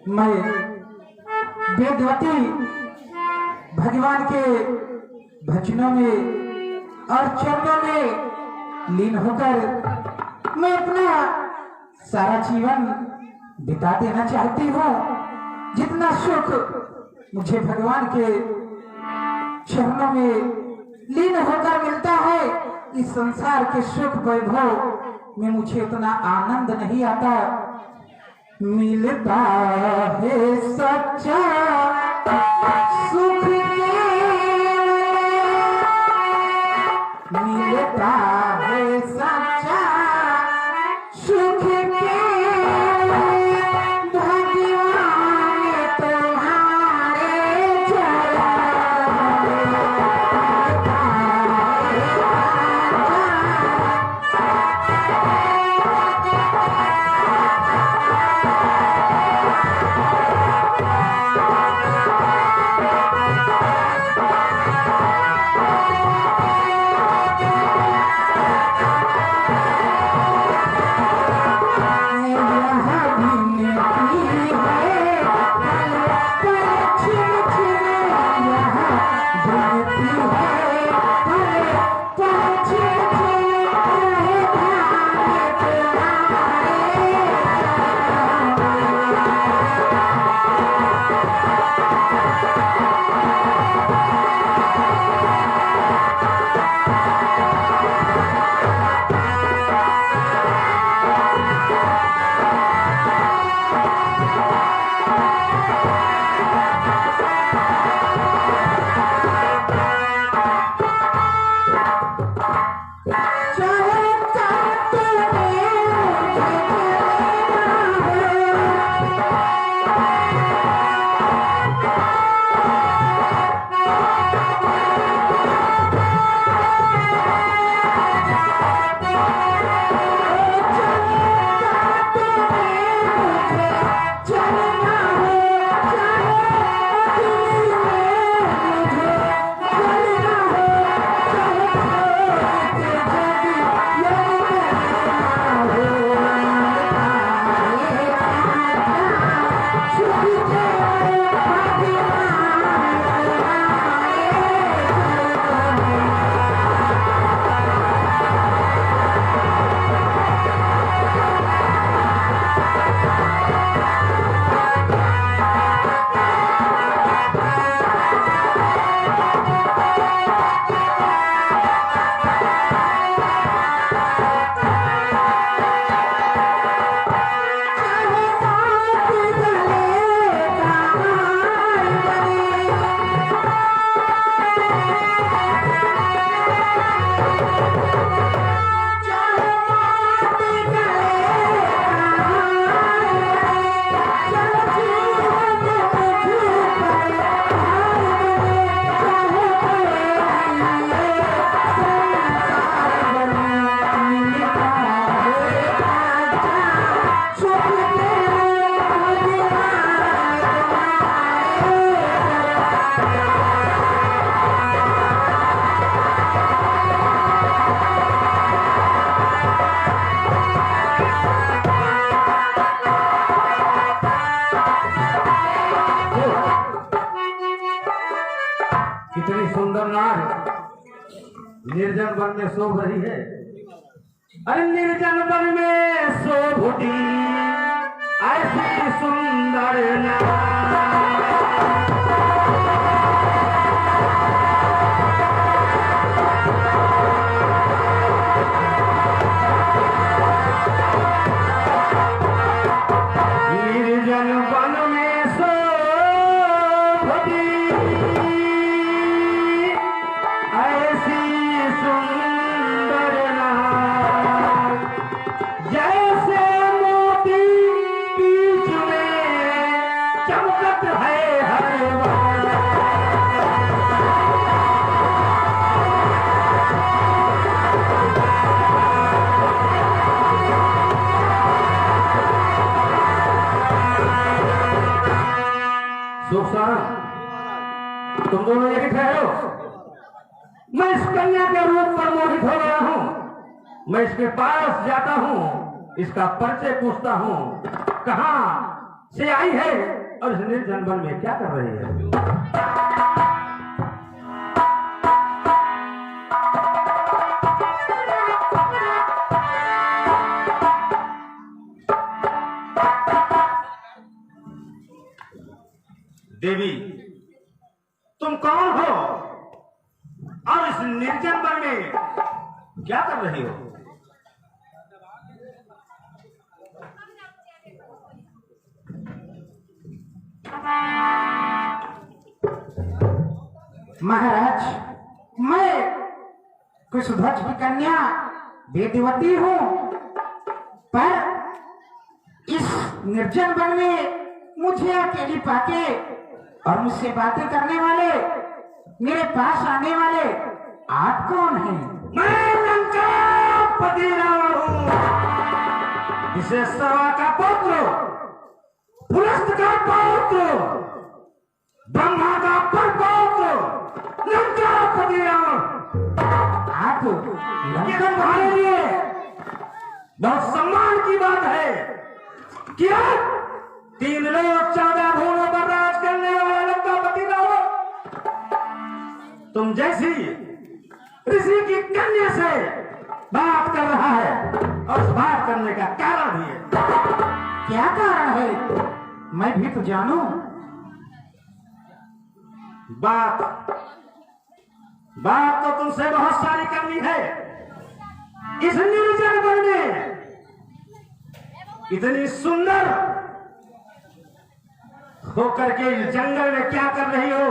मैं वेदवती भगवान के भजनों में और चरणों में लीन होकर मैं अपना सारा जीवन बिता देना चाहती हूँ। जितना सुख मुझे भगवान के चरणों में लीन होकर मिलता है, इस संसार के सुख वैभव में मुझे इतना आनंद नहीं आता। मिलता है सच्चा सुख, मिलता है सच्चा सुख के भगवान तुम्हारे कितनी सुंदर नार निर्जन वन में शोभ रही है। अरे निर्जन वन में शोभती ऐसी सुंदर नार। निर्जन वन में शोभती ऐसी सुंदर नार, जैसे मोती बीच में चमकत है हर मैं इस कन्या के रूप पर मोहित हो गया हूं। मैं इसके पास जाता हूं, इसका परिचय पूछता हूं, कहां से आई है और इस निर्जन वन में क्या कर रही है। देवी, तुम कौन हो और इस निर्जन वन में क्या कर रही हो। महाराज, मैं कुशध्वज की कन्या वेदवती हूँ, पर इस निर्जन वन में मुझे अकेली पाके और मुझसे बातें करने वाले, मेरे पास आने वाले आप कौन हैं? मैं लंकापति रावण हूँ, विशेषवा का पुत्र, पुलस्त का पौत्र, ब्रह्मा का परपौत्र, लंकापति रावण। आप ये तुम्हारे लिए बहुत सम्मान की बात है कि आप 3 लोग 14 भुवनों पर राज करने वाला लंकापति रावण तुम जैसी ऋषि की कन्या से बात कर रहा है, और उस बात करने का कारण भी है। क्या कारण है, मैं भी तो जानूं। बात तो तुमसे बहुत सारी करनी है। इस निर्जन वन में इतनी सुंदर होकर के इस जंगल में क्या कर रही हो,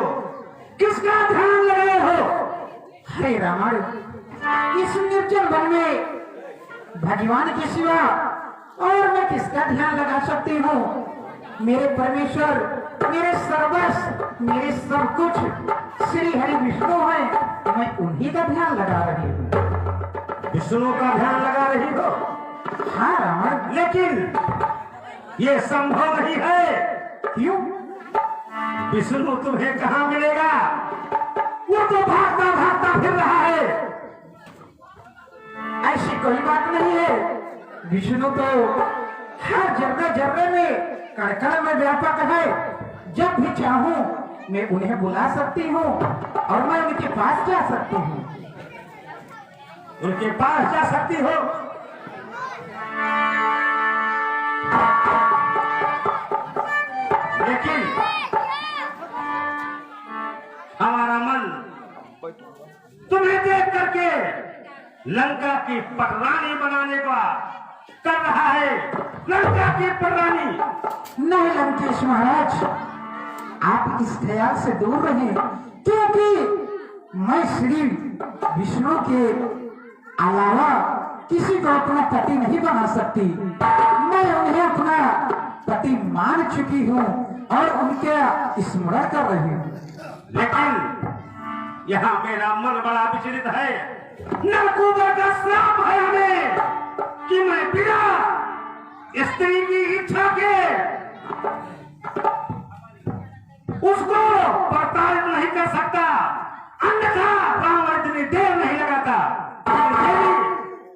किसका ध्यान लगाए हो। हे रावण, इस निर्जन वन में भगवान के सिवा और मैं किसका ध्यान लगा सकती हूँ। मेरे परमेश्वर, मेरे सर्वस्व, मेरे सब कुछ श्री हरि विष्णु है, मैं उन्हीं का ध्यान लगा रही हूँ। विष्णु का ध्यान लगा रही हो। हाँ रावण, लेकिन ये संभव नहीं है। क्यों? विष्णु तुम्हें कहां मिलेगा, वो तो भागता भागता फिर रहा है। ऐसी कोई बात नहीं है। विष्णु तो हर जर्रे जर्रे में, कण कण में व्यापक है। जब भी चाहूं मैं उन्हें बुला सकती हूँ और मैं उनके पास जा सकती हूँ। उनके पास जा सकती हो। लेकिन हमारा मन तुम्हें देख करके लंका की पटरानी बनाने का कर रहा है। लंका की पटरानी। नहीं लंकेश महाराज, आप इस ख्याल से दूर रहें, क्योंकि मैं श्री विष्णु के अलावा किसी को अपना पति नहीं बना सकती। मैं उन्हें अपना पति मान चुकी हूँ और उनके स्मरण कर रही हूँ। लेकिन यहाँ मेरा मन बड़ा विचलित है। नरकुबर का श्राप है हमें कि मैं बिना स्त्री की इच्छा के उसको प्रताड़ित नहीं कर सकता, अन्यथा रावण इतनी देर नहीं लगाता।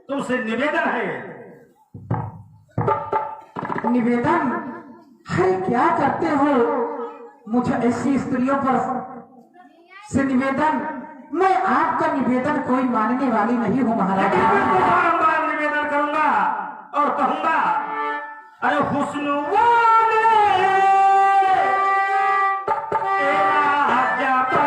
तुमसे निवेदन है। निवेदन है? क्या करते हो? मुझे ऐसी स्त्रियों पर से निवेदन, मैं आपका निवेदन कोई मानने वाली नहीं हूँ महाराज। लेकिन मैं तो बारंबार निवेदन करूंगा और कहूंगा, अरे हुस्न वाले तेरा जपा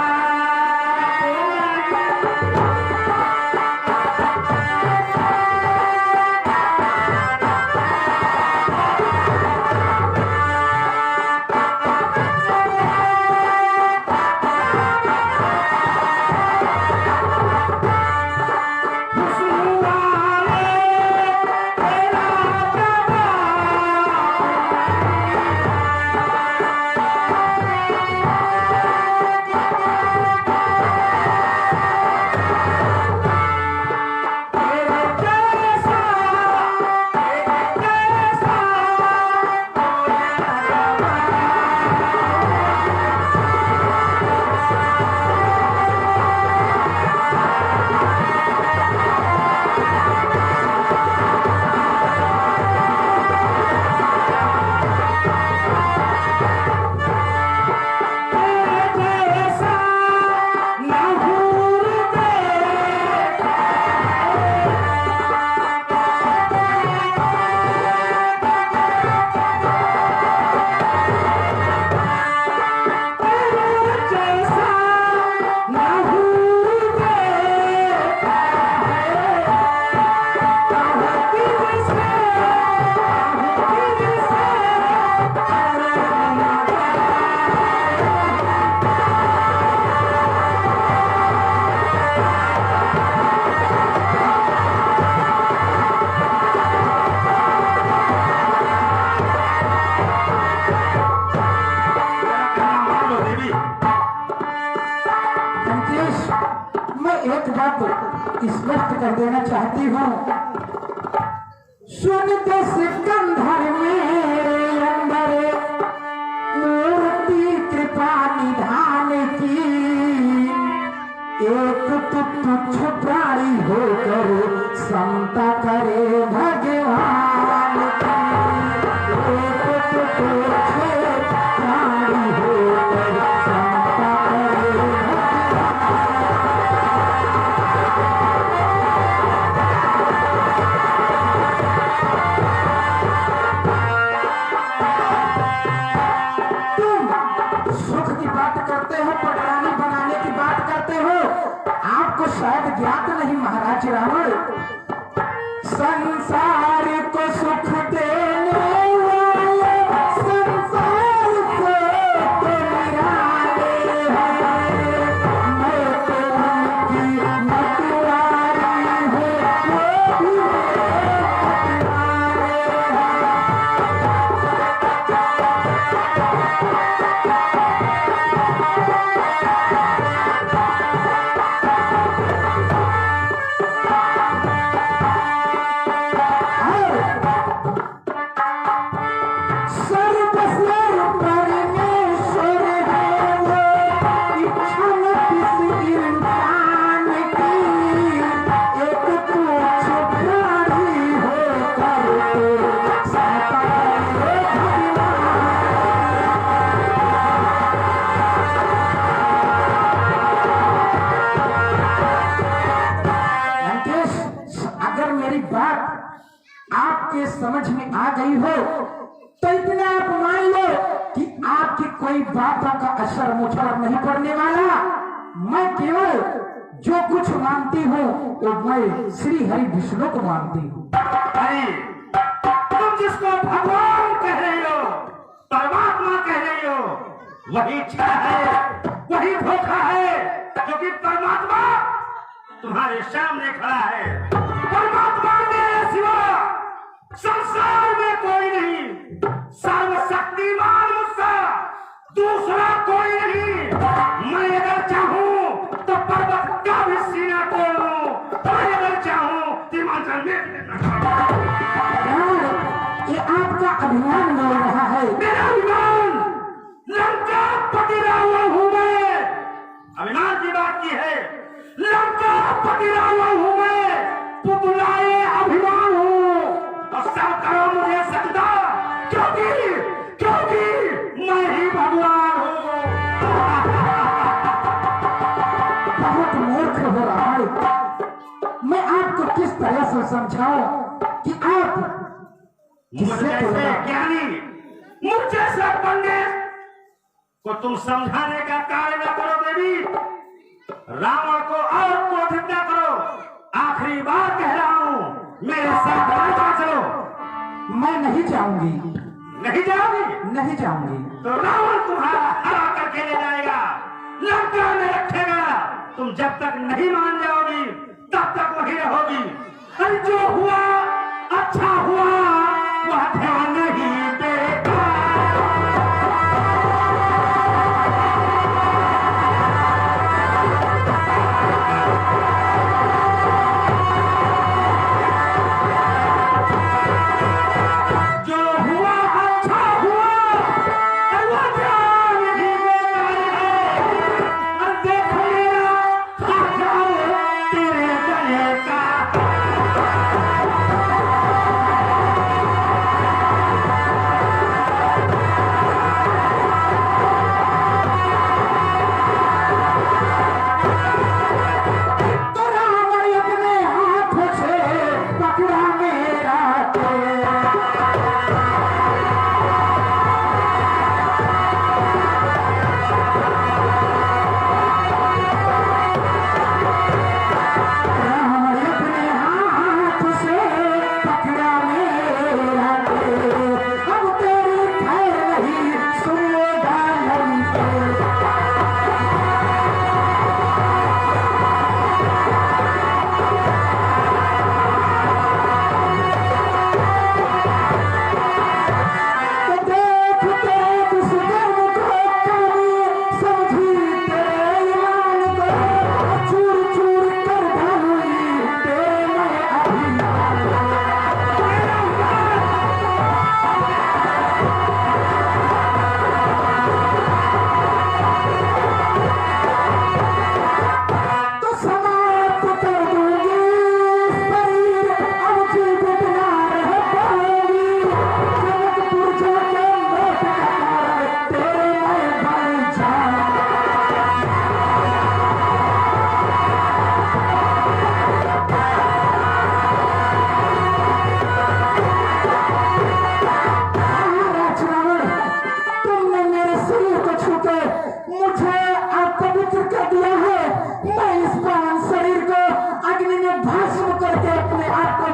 एक बात स्पष्ट कर देना चाहती हूँ। सुनते सिकंदर मेरे अंदर मूर्ति कृपा निधान की, एक तुच्छ प्राणी होकर समता करे भगवान की, एक तुच्छ प्राणी होकर समता करे शायद ज्ञात नहीं महाराज रावण, संसार को सुख देने वाले संसार को तो निराले हैं, मैं तो उनकी मतवारी हूँ, वो भी समझ में आ गई हो तो इतना आप मान लो कि आपकी कोई बातों का असर मुझ पर नहीं पड़ने वाला। मैं केवल जो कुछ मानती हूँ वो मैं श्री हरि विष्णु को मानती हूँ। अरे तुम जिसको भगवान कह रहे हो, परमात्मा कह रहे हो, वही इच्छा है, वही धोखा है, जो कि परमात्मा तुम्हारे सामने खड़ा है। परमात्मा के सिवा संसार में कोई नहीं, सर्वशक्तिमान मुझसा दूसरा कोई नहीं। मैं अगर चाहूं तो पर्वत का भी सीना तोड़ लूं, मैं अगर चाहूं हिमाचल में ये आपका अभिमान बोल रहा है। मेरा अभिमान लंका पति रावण हूं मैं, अभिमान की बात की है। लंका पति रावण हूं मैं, पुतलाए अभिमान हूं और सब करो मुझे सजदा, क्योंकि मैं ही भगवान हूं। बहुत मूर्ख हो रहा है। मैं आपको किस तरह से समझाऊं कि आप मुझे ज्ञानी, मुझे सब पंडित को तुम समझाने का कार्य न करो देवी। रावण को और क्रोधित न करो। आखिरी बार कह रहा हूं, मेरे साथ चलो। मैं नहीं जाऊंगी। नहीं जाओगी? नहीं जाऊंगी। तो रावण तुम्हारा हरा करके ले जाएगा, लंका में रखेगा। तुम जब तक नहीं मान जाओगी तब तक वही रहोगी। अरे जो हुआ अच्छा हुआ, वह ध्यान नहीं देगा।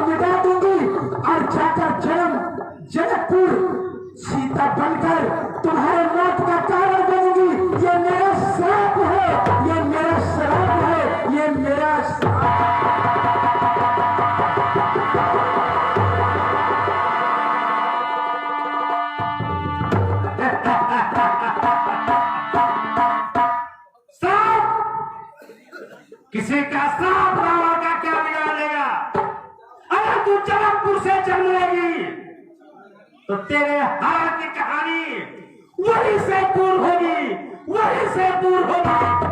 मिटा दूंगी और जाकर जनकपुर सीता बनकर तुम्हारे मौत का कारण बनूंगी। ये मेरा श्राप है, ये मेरा श्राप है, ये मेरा किसी का श्राप रावण का क्या बिगाड़ेगा? अगर तू जनकपुर से जन्म लेगी तो तेरे हार की कहानी वहीं से पूर्ण होगी, वहीं से पूर्ण होगी।